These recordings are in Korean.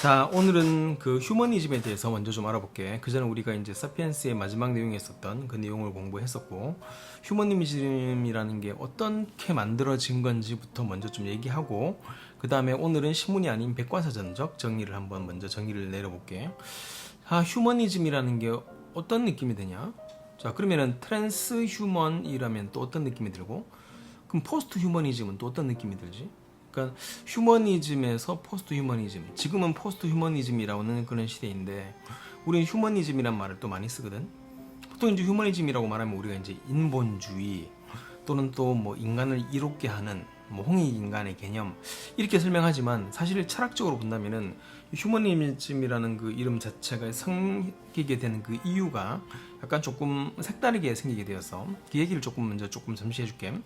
자, 오늘은 그 휴머니즘에 대해서 먼저 좀 알아볼게. 그전에 우리가 이제 사피엔스의 마지막 내용에 있었던 그 내용을 공부했었고, 휴머니즘이라는 게 어떻게 만들어진 건지부터 먼저 좀 얘기하고, 그 다음에 오늘은 신문이 아닌 백과사전적 정리를 한번 먼저 정의를 내려볼게. 휴머니즘이라는 게 어떤 느낌이 드냐? 자, 그러면은 트랜스 휴먼이라면 또 어떤 느낌이 들고, 그럼 포스트 휴머니즘은 또 어떤 느낌이 들지? 그러니까 휴머니즘에서 포스트 휴머니즘, 지금은 포스트 휴머니즘이라는 그런 시대인데 우리는 휴머니즘이란 말을 또 많이 쓰거든. 보통 이제 휴머니즘이라고 말하면 우리가 이제 인본주의 또는 또 뭐 인간을 이롭게 하는 뭐 홍익인간의 개념 이렇게 설명하지만 사실 철학적으로 본다면은 휴머니즘이라는 그 이름 자체가 생기게 되는 그 이유가 약간 조금 색다르게 생기게 되어서 그 얘기를 조금 잠시 해줄게.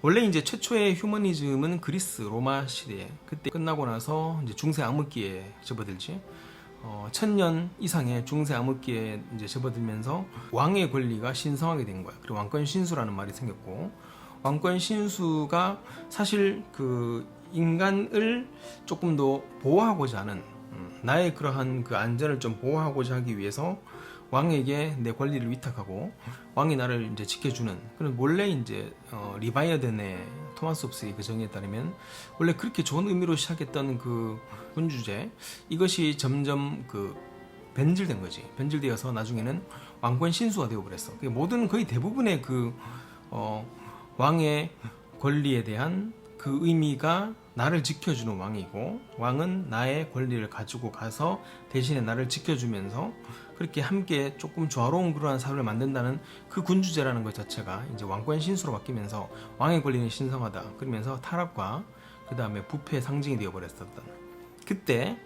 원래 이제 최초의 휴머니즘은 그리스 로마 시대 그때 끝나고 나서 이제 중세 암흑기에 접어들지. 1000년 이상의 중세 암흑기에 이제 접어들면서 왕의 권리가 신성하게 된 거야. 그리고 왕권 신수라는 말이 생겼고, 왕권 신수가 사실 그 인간을 조금 더 보호하고자 하는, 나의 그러한 그 안전을 좀 보호하고자 하기 위해서 왕에게 내 권리를 위탁하고 왕이 나를 이제 지켜주는 그런 원래 이제 리바이어든의 토마스 홉스의 그 정의에 따르면 원래 그렇게 좋은 의미로 시작했던 그 군주제 이것이 점점 그 변질된 거지. 변질되어서 나중에는 왕권 신수가 되어버렸어. 모든 거의 대부분의 그 왕의 권리에 대한 그 의미가 나를 지켜주는 왕이고, 왕은 나의 권리를 가지고 가서 대신에 나를 지켜주면서 그렇게 함께 조금 조화로운 그러한 사회를 만든다는 그 군주제라는 것 자체가 이제 왕권 신수로 바뀌면서 왕의 권리는 신성하다 그러면서 타락과 그 다음에 부패의 상징이 되어버렸었던 그때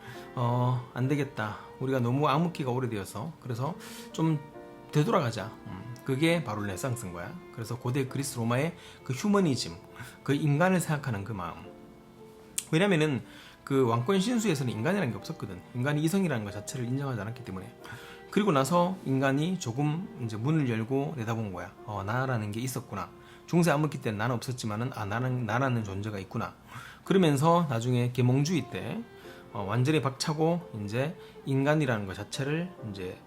안 되겠다, 우리가 너무 암흑기가 오래되어서 그래서 좀 되돌아가자. 그게 바로 르네상스인 거야. 그래서 고대 그리스 로마의 그 휴머니즘, 그 인간을 생각하는 그 마음. 왜냐면은 그 왕권 신수에서는 인간이라는 게 없었거든. 인간이 이성이라는 것 자체를 인정하지 않았기 때문에. 그리고 나서 인간이 조금 이제 문을 열고 내다본 거야. 나라는 게 있었구나. 중세 암흑기 때는 나는 없었지만은 나라는 존재가 있구나. 그러면서 나중에 계몽주의 때 완전히 박차고 이제 인간이라는 것 자체를 이제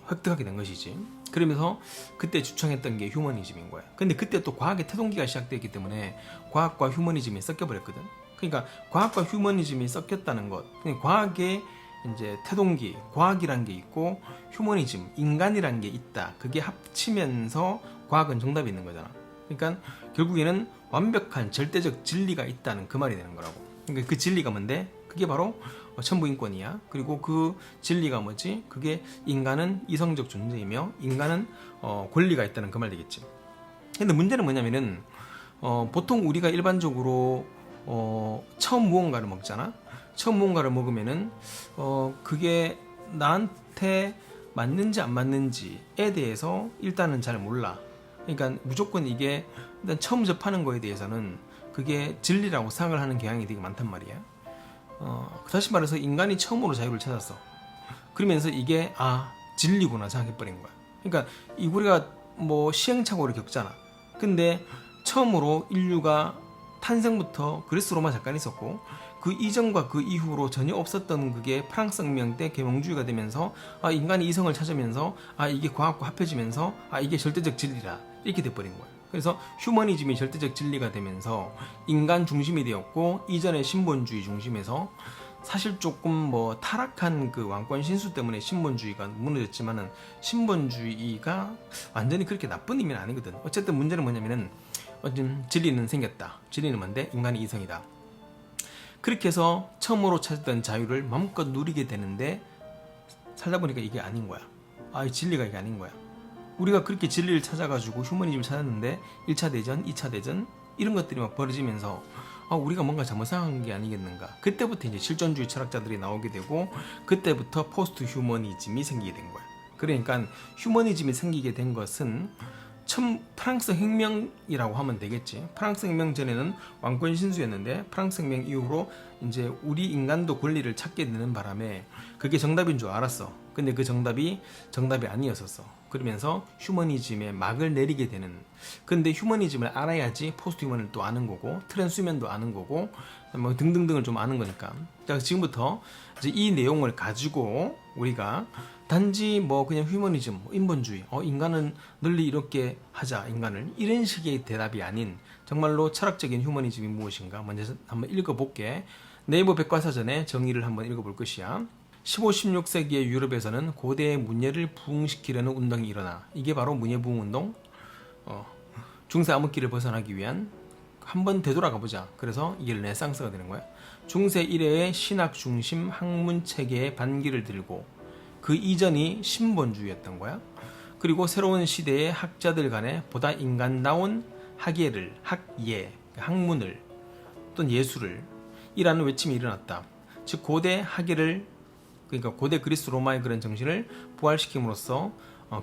획득하게 된 것이지. 그러면서 그때 주창했던 게 휴머니즘인 거야. 근데 그때 또 과학의 태동기가 시작됐기 때문에 과학과 휴머니즘이 섞여버렸거든. 그러니까 과학과 휴머니즘이 섞였다는 것. 그러니까 과학의 이제 태동기, 과학이란 게 있고 휴머니즘, 인간이란 게 있다. 그게 합치면서 과학은 정답이 있는 거잖아. 그러니까 결국에는 완벽한 절대적 진리가 있다는 그 말이 되는 거라고. 그러니까 그 진리가 뭔데? 그게 바로 천부인권이야. 그리고 그 진리가 뭐지? 그게 인간은 이성적 존재이며 인간은 권리가 있다는 그 말 되겠지. 근데 문제는 뭐냐면은 보통 우리가 일반적으로 처음 무언가를 먹잖아. 처음 무언가를 먹으면은 그게 나한테 맞는지 안 맞는지에 대해서 일단은 잘 몰라. 그러니까 무조건 이게 일단 처음 접하는 거에 대해서는 그게 진리라고 생각을 하는 경향이 되게 많단 말이야. 다시 말해서 인간이 처음으로 자유를 찾았어. 그러면서 이게 진리구나 생각해버린 거야. 그러니까 우리가 뭐 시행착오를 겪잖아. 근데 처음으로 인류가 탄생부터 그리스 로마 잠깐 있었고 그 이전과 그 이후로 전혀 없었던 그게 프랑스 혁명 때 계몽주의가 되면서 인간이 이성을 찾으면서 이게 과학과 합해지면서 이게 절대적 진리라 이렇게 돼버린 거야. 그래서 휴머니즘이 절대적 진리가 되면서 인간 중심이 되었고, 이전의 신본주의 중심에서 사실 조금 뭐 타락한 그 왕권 신수 때문에 신본주의가 무너졌지만은 신본주의가 완전히 그렇게 나쁜 의미는 아니거든. 어쨌든 문제는 뭐냐면은 진리는 생겼다. 진리는 뭔데? 인간의 이성이다. 그렇게 해서 처음으로 찾았던 자유를 마음껏 누리게 되는데 살다 보니까 이게 아닌 거야. 진리가 이게 아닌 거야. 우리가 그렇게 진리를 찾아가지고 휴머니즘을 찾았는데 1차 대전, 2차 대전 이런 것들이 막 벌어지면서 우리가 뭔가 잘못 생각한 게 아니겠는가. 그때부터 이제 실존주의 철학자들이 나오게 되고 그때부터 포스트 휴머니즘이 생기게 된 거야. 그러니까 휴머니즘이 생기게 된 것은 프랑스 혁명이라고 하면 되겠지. 프랑스 혁명 전에는 왕권 신수였는데 프랑스 혁명 이후로 이제 우리 인간도 권리를 찾게 되는 바람에 그게 정답인 줄 알았어. 근데 그 정답이 아니었었어. 그러면서 휴머니즘에 막을 내리게 되는. 근데 휴머니즘을 알아야지 포스트 휴먼을 또 아는 거고 트랜스휴먼도 아는 거고 뭐 등등등을 좀 아는 거니까. 자, 지금부터 이제 이 내용을 가지고 우리가 단지 뭐 그냥 휴머니즘, 인본주의, 인간은 널리 이렇게 하자, 인간을 이런 식의 대답이 아닌 정말로 철학적인 휴머니즘이 무엇인가 먼저 한번 읽어볼게. 네이버 백과사전에 정의를 한번 읽어볼 것이야. 15, 16세기의 유럽에서는 고대의 문예를 부흥시키려는 운동이 일어나 이게 바로 문예부흥운동, 중세 암흑기를 벗어나기 위한 한번 되돌아가 보자. 그래서 이게 르네상스가 되는 거야. 중세 이래의 신학 중심 학문 체계의 반기를 들고 그 이전이 신본주의였던 거야. 그리고 새로운 시대의 학자들 간에 보다 인간다운 학예를, 학예, 학문을 또는 예술을 이라는 외침이 일어났다. 즉 고대 학예를, 그러니까 고대 그리스 로마의 그런 정신을 부활시킴으로써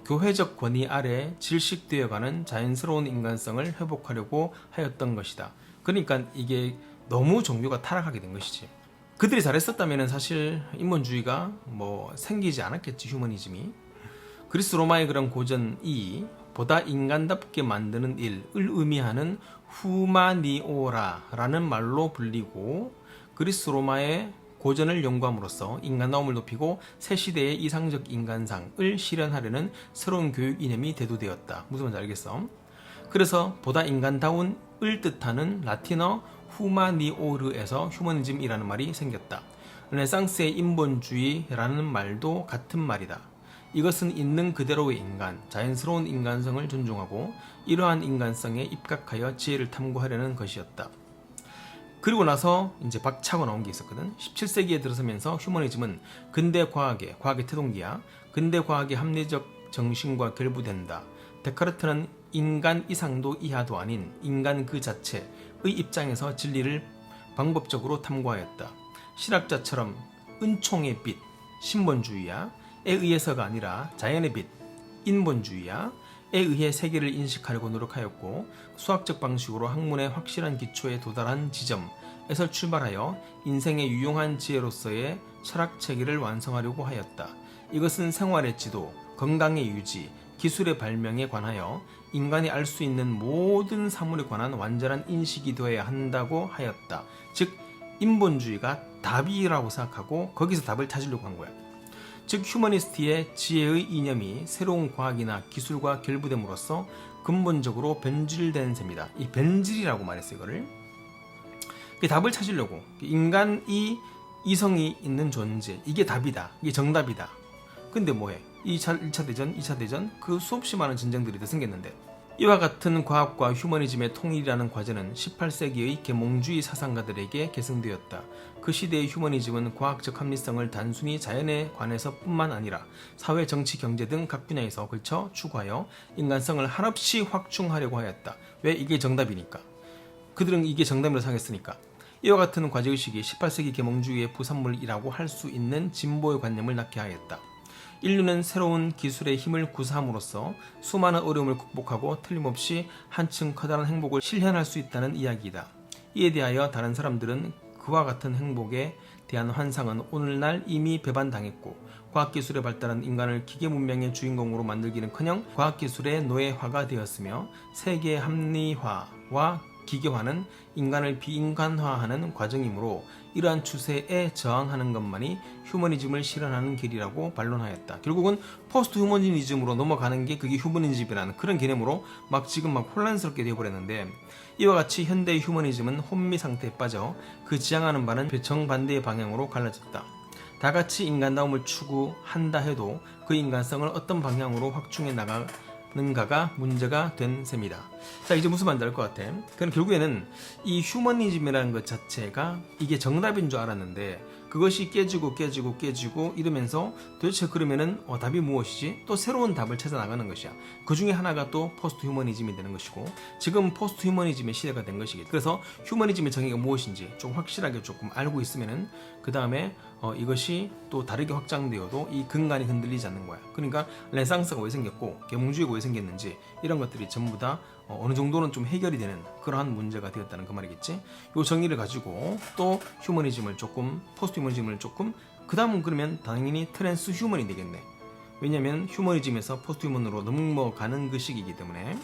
교회적 권위 아래 질식되어가는 자연스러운 인간성을 회복하려고 하였던 것이다. 그러니까 이게 너무 종교가 타락하게 된 것이지. 그들이 잘했었다면 사실 인본주의가 뭐 생기지 않았겠지, 휴머니즘이. 그리스 로마의 그런 고전이 보다 인간답게 만드는 일을 의미하는 후마니오라라는 말로 불리고, 그리스 로마의 고전을 연구함으로써 인간다움을 높이고 새 시대의 이상적 인간상을 실현하려는 새로운 교육 이념이 대두되었다. 무슨 말인지 알겠어? 그래서 보다 인간다운을 뜻하는 라틴어 후마니오르에서 휴머니즘이라는 말이 생겼다. 르네상스의 인본주의라는 말도 같은 말이다. 이것은 있는 그대로의 인간, 자연스러운 인간성을 존중하고 이러한 인간성에 입각하여 지혜를 탐구하려는 것이었다. 그리고 나서 이제 박차고 나온 게 있었거든. 17세기에 들어서면서 휴머니즘은 근대 과학의 태동기야. 근대 과학의 합리적 정신과 결부된다. 데카르트는 인간 이상도 이하도 아닌 인간 그 자체의 입장에서 진리를 방법적으로 탐구하였다. 실학자처럼 은총의 빛, 신본주의야. 에 의해서가 아니라 자연의 빛, 인본주의야. 에 의해 세계를 인식하려고 노력하였고, 수학적 방식으로 학문의 확실한 기초에 도달한 지점에서 출발하여 인생의 유용한 지혜로서의 철학 체계를 완성하려고 하였다. 이것은 생활의 지도, 건강의 유지, 기술의 발명에 관하여 인간이 알 수 있는 모든 사물에 관한 완전한 인식이 되어야 한다고 하였다. 즉 인본주의가 답이라고 생각하고 거기서 답을 찾으려고 한 거야. 즉 휴머니스트의 지혜의 이념이 새로운 과학이나 기술과 결부됨으로써 근본적으로 변질된 셈이다. 이 변질이라고 말했어요. 이거를 답을 찾으려고 인간이 이성이 있는 존재, 이게 답이다, 이게 정답이다. 근데 뭐해? 1차 대전, 2차 대전, 그 수없이 많은 전쟁들이 더 생겼는데, 이와 같은 과학과 휴머니즘의 통일이라는 과제는 18세기의 계몽주의 사상가들에게 계승되었다. 그 시대의 휴머니즘은 과학적 합리성을 단순히 자연에 관해서 뿐만 아니라 사회, 정치, 경제 등 각 분야에서 걸쳐 추구하여 인간성을 한없이 확충하려고 하였다. 왜? 이게 정답이니까. 그들은 이게 정답이라고 생각했으니까. 이와 같은 과제의식이 18세기 계몽주의의 부산물이라고 할 수 있는 진보의 관념을 낳게 하였다. 인류는 새로운 기술의 힘을 구사함으로써 수많은 어려움을 극복하고 틀림없이 한층 커다란 행복을 실현할 수 있다는 이야기이다. 이에 대하여 다른 사람들은 그와 같은 행복에 대한 환상은 오늘날 이미 배반당했고, 과학기술의 발달은 인간을 기계문명의 주인공으로 만들기는커녕 과학기술의 노예화가 되었으며, 세계의 합리화와 기계화는 인간을 비인간화하는 과정이므로 이러한 추세에 저항하는 것만이 휴머니즘을 실현하는 길이라고 반론하였다. 결국은 포스트 휴머니즘으로 넘어가는 게 그게 휴머니즘이라는 그런 개념으로 지금 혼란스럽게 되어버렸는데, 이와 같이 현대의 휴머니즘은 혼미 상태에 빠져 그 지향하는 바는 정반대의 방향으로 갈라졌다. 다같이 인간다움을 추구한다 해도 그 인간성을 어떤 방향으로 확충해 나가는가가 문제가 된 셈이다. 자, 이제 무슨 말인지 알 것 같아. 그럼 결국에는 이 휴머니즘이라는 것 자체가 이게 정답인 줄 알았는데, 그것이 깨지고 이러면서 도대체 그러면은 답이 무엇이지? 또 새로운 답을 찾아 나가는 것이야. 그 중에 하나가 또 포스트 휴머니즘이 되는 것이고, 지금 포스트 휴머니즘의 시대가 된 것이겠지. 그래서 휴머니즘의 정의가 무엇인지 좀 확실하게 조금 알고 있으면은 그 다음에 이것이 또 다르게 확장되어도 이 근간이 흔들리지 않는 거야. 그러니까 르네상스가 왜 생겼고 계몽주의가 왜 생겼는지 이런 것들이 전부 다 어느 정도는 좀 해결이 되는 그러한 문제가 되었다는 그 말이겠지. 이 정의를 가지고 또 휴머니즘을 조금, 포스트 휴머니즘을 조금, 그 다음은 그러면 당연히 트랜스 휴머니 되겠네. 왜냐면 휴머니즘에서 포스트 휴머니로 넘어가는 그 시기이기 때문에.